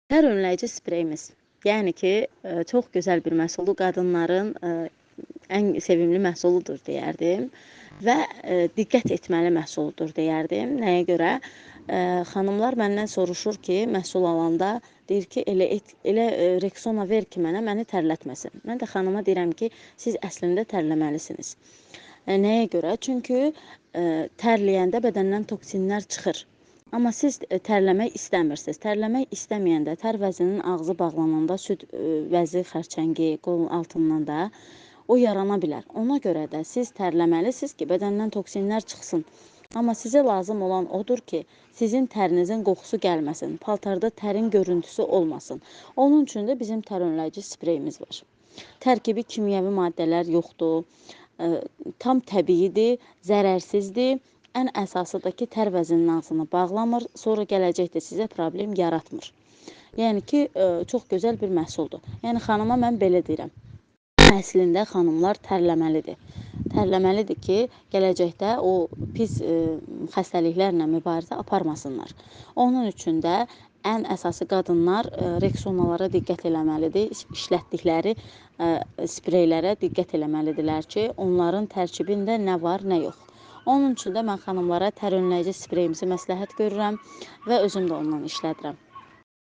Tər önləyici spreyimiz. Yəni ki, çox gözəl bir məhsuldur. Qadınların ən sevimli məhsuludur deyərdim və diqqət etməli məhsuludur deyərdim. Nəyə görə? Xanımlar məndən soruşur ki, məhsul alanda deyir ki, elə Rexona ver ki, məni tərlətməsin. Mən də xanıma deyirəm ki, siz əslində tərləməlisiniz. Nəyə görə? Çünki tərləyəndə bədəndən toksinlər çıxır. Amma siz tərləmək istəmirsiniz. Tərləmək istəməyəndə, tər vəzinin ağzı bağlananda süd vəzi xərçəngi qolun altından da o yarana bilər. Ona görə də siz tərləməlisiniz ki, bədəndən toksinlər çıxsın. Amma sizə lazım olan odur ki, sizin tərinizin qoxusu gəlməsin, paltarda tərin görüntüsü olmasın. Onun üçün də bizim tər önləyici spreyimiz var. Tərkibi kimyəvi maddələr yoxdur, tam təbiidir, zərərsizdir. Ən əsası da ki, tər vəzinin ağzını bağlamır, sonra gələcəkdə sizə problem yaratmır. Yəni ki, çox gözəl bir məhsuldur. Yəni xanıma mən belə deyirəm. Əslində xanımlar tərləməlidir. Tərləməlidir ki, gələcəkdə o pis xəstəliklərlə mübarizə aparmasınlar. Onun üçün də ən əsası qadınlar Rexonalara diqqət eləməlidir. İşlətdikləri spreylərə diqqət eləməlidirlər ki, onların tərkibində nə var, nə yox. Onun üçün də mən xanımlara tər önləyici spreyimizi məsləhət görürəm və özüm də ondan işlədirəm.